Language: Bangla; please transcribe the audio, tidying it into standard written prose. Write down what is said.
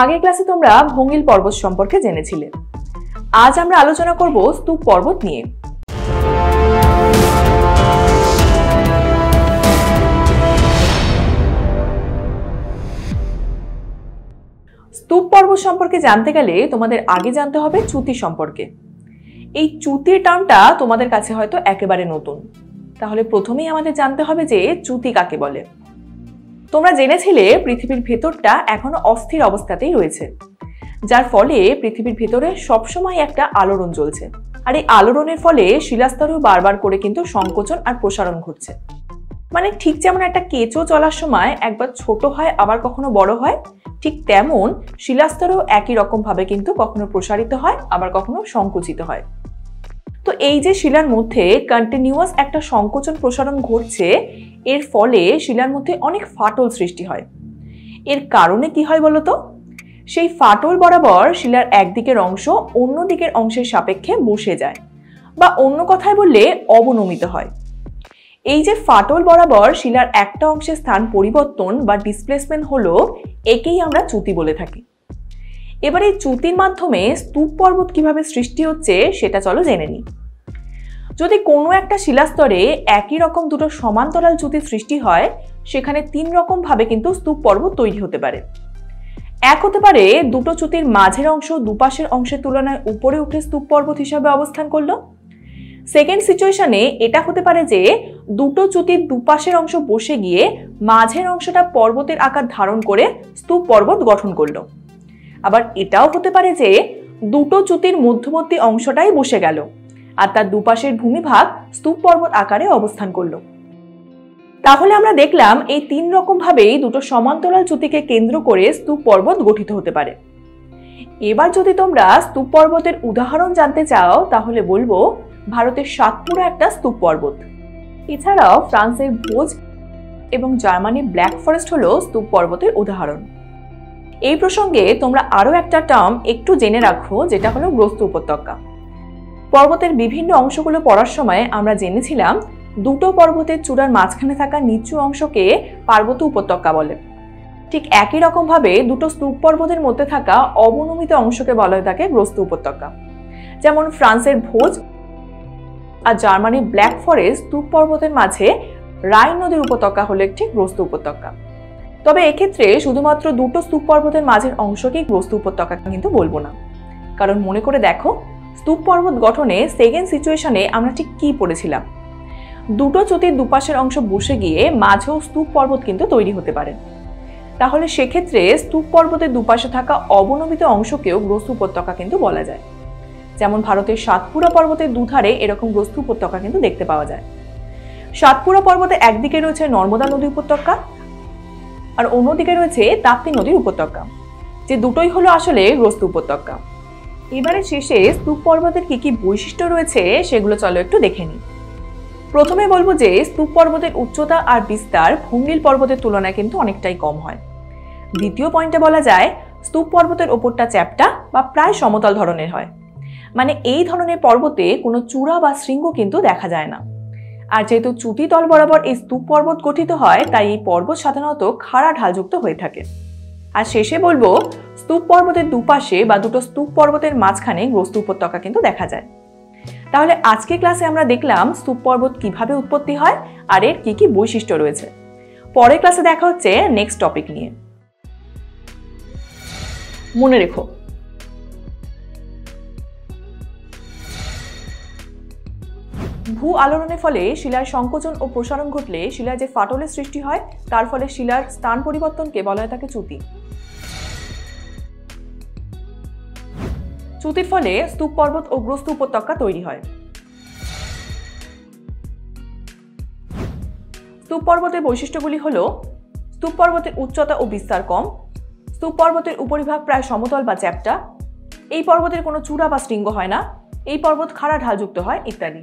আগের ক্লাসে তোমরা ভঙ্গিল পর্বত সম্পর্কে জেনেছিলে। আজ আমরা আলোচনা করব স্তূপ পর্বত নিয়ে। স্তূপ পর্বত সম্পর্কে জানতে গেলে তোমাদের আগে জানতে হবে চ্যুতি সম্পর্কে। এই চ্যুতির টার্মটা তোমাদের কাছে হয়তো একেবারে নতুন, তাহলে প্রথমেই আমাদের জানতে হবে যে চ্যুতি কাকে বলে। তোমরা জেনেছিলে পৃথিবীর ভেতরটা এখনো অস্থির অবস্থাতেই রয়েছে, যার ফলে পৃথিবীর ভেতরে সবসময় একটা আলোড়ন চলছে। আর এই আলোড়নের ফলে শিলাস্তরও বারবার করে কিন্তু সংকোচন আর প্রসারণ ঘটছে। মানে ঠিক যেমন একটা কেঁচো চলার সময় একবার ছোট হয় আবার কখনো বড় হয়, ঠিক তেমন শিলাস্তরও একই রকম ভাবে কিন্তু কখনো প্রসারিত হয় আবার কখনো সংকুচিত হয়। তো এই যে শিলার মধ্যে কন্টিনিউয়াস একটা সংকোচন প্রসারণ ঘটছে, এর ফলে শিলার মধ্যে অনেক ফাটল সৃষ্টি হয়। এর কারণে কি হয় বলতো? সেই ফাটল বরাবর শিলার একদিকের অংশ অন্য দিকের অংশের সাপেক্ষে বসে যায়, বা অন্য কথায় বললে অবনমিত হয়। এই যে ফাটল বরাবর শিলার একটা অংশের স্থান পরিবর্তন বা ডিসপ্লেসমেন্ট হলো, একেই আমরা চ্যুতি বলে থাকি। এবার এই চ্যুতির মাধ্যমে স্তূপ পর্বত কিভাবে সৃষ্টি হচ্ছে সেটা চলো জেনে নিই। যদি কোনো একটা শিলাস্তরে একই রকম দুটো সমান্তরাল চ্যুতি সৃষ্টি হয়, সেখানে তিন রকম ভাবে কিন্তু স্তূপ পর্বত তৈরি হতে পারে। এক হতে পারে দুটো চ্যুতির মাঝের অংশ দুপাশের অংশের তুলনায় উপরে উঠে স্তূপ পর্বত হিসাবে অবস্থান করলো। সেকেন্ড সিচুয়েশনে এটা হতে পারে যে দুটো চ্যুতির দুপাশের অংশ বসে গিয়ে মাঝের অংশটা পর্বতের আকার ধারণ করে স্তূপ পর্বত গঠন করলো। আবার এটাও হতে পারে যে দুটো চ্যুতির মধ্যবর্তী অংশটাই বসে গেল আর তার দুপাশের ভূমিভাগ স্তূপ পর্বত আকারে অবস্থান করলো। তাহলে আমরা দেখলাম এই তিন রকম ভাবেই দুটো সমান্তরাল চ্যুতিকে কেন্দ্র করে স্তূপ পর্বত গঠিত হতে পারে। এবার যদি তোমরা স্তূপ পর্বতের উদাহরণ জানতে চাও, তাহলে বলবো ভারতের সাতপুরা একটা স্তূপ পর্বত। এছাড়াও ফ্রান্সের ভোজ এবং জার্মানির ব্ল্যাক ফরেস্ট হলো স্তূপ পর্বতের উদাহরণ। এই প্রসঙ্গে তোমরা আরো একটা টার্ম একটু জেনে রাখো, যেটা হলো গ্রস্ত উপত্যকা। পর্বতের বিভিন্ন অংশগুলো পড়ার সময় আমরা জেনেছিলাম দুটো পর্বতের চূড়ার মাঝখানে থাকা নিচু অংশকে পার্বত্য উপত্যকা বলে। ঠিক একই রকম ভাবে দুটো স্তূপ পর্বতের মধ্যে থাকা অবনমিত অংশকে বলা হয়ে থাকে গ্রস্ত উপত্যকা। যেমন ফ্রান্সের ভোজ আর জার্মানির ব্ল্যাক ফরেস্ট স্তূপ পর্বতের মাঝে রাইন নদীর উপত্যকা হলো একটি গ্রস্ত উপত্যকা। তবে এক্ষেত্রে শুধুমাত্র দুটো স্তূপ পর্বতের মাঝের অংশকেই গ্রস্ত উপত্যকা কিন্তু বলবো না, কারণ মনে করে দেখো স্তূপ পর্বত গঠনে সেকেন্ড সিচুয়েশনে আমরা ঠিক কি পড়েছিলাম। দুটো চ্যুতির দুপাশের অংশ বসে গিয়ে মাঝেও স্তূপ পর্বত কিন্তু তৈরি হতে পারে। তাহলে সেক্ষেত্রে স্তূপ পর্বতের দুপাশে থাকা অবনমিত অংশকেও গ্রস্ত উপত্যকা কিন্তু বলা যায়। যেমন ভারতের সাতপুরা পর্বতের দুধারে এরকম গ্রস্ত উপত্যকা কিন্তু দেখতে পাওয়া যায়। সাতপুরা পর্বতে একদিকে রয়েছে নর্মদা নদী উপত্যকা আর অন্যদিকে রয়েছে তাপ্তি নদীর উপত্যকা, যে দুটোই হলো আসলে গ্রস্ত উপত্যকা। এবারে শেষে স্তূপ পর্বতের কি কি বৈশিষ্ট্য রয়েছে সেগুলো চলো একটু দেখে নিই। প্রথমে বলবো যে স্তূপ পর্বতের উচ্চতা আর বিস্তার ভঙ্গিল পর্বতের তুলনায় কিন্তু অনেকটাই কম হয়। দ্বিতীয় পয়েন্টে বলা যায় স্তূপ পর্বতের ওপরটা চ্যাপ্টা বা প্রায় সমতল ধরনের হয়। মানে এই ধরনের পর্বতে কোনো চূড়া বা শৃঙ্গ কিন্তু দেখা যায় না। আর যেহেতু চ্যুতি তল বরাবর এই স্তূপ পর্বত গঠিত হয়, তাই এই পর্বত সাধারণত খাড়া ঢালযুক্ত হয়ে থাকে। আর শেষে বলবো স্তূপ পর্বতের দুপাশে বা দুটো স্তূপ পর্বতের মাঝখানে গ্রস্ত উপত্যকা কিন্তু দেখা যায়। তাহলে আজকে ক্লাসে আমরা দেখলাম স্তূপ পর্বত কিভাবে উৎপত্তি হয় আর এর কি কি বৈশিষ্ট্য রয়েছে। পরের ক্লাসে দেখা হচ্ছে নেক্সট টপিক নিয়ে। মনে রেখো, ভূ আলোড়নের ফলে শিলার সংকোচন ও প্রসারণ ঘটলে শিলার যে ফাটলের সৃষ্টি হয়, তার ফলে শিলার স্থান পরিবর্তনকে বলা হয় থাকে চ্যুতি। চ্যুতির ফলে স্তূপ পর্বত ও গ্রস্ত উপত্যকা তৈরি হয়। স্তূপ পর্বতের বৈশিষ্ট্যগুলি হলো স্তূপ পর্বতের উচ্চতা ও বিস্তার কম, স্তূপ পর্বতের উপরিভাগ প্রায় সমতল বা চ্যাপ্টা, এই পর্বতের কোনো চূড়া বা শৃঙ্গ হয় না, এই পর্বত খাড়া ঢালযুক্ত হয় ইত্যাদি।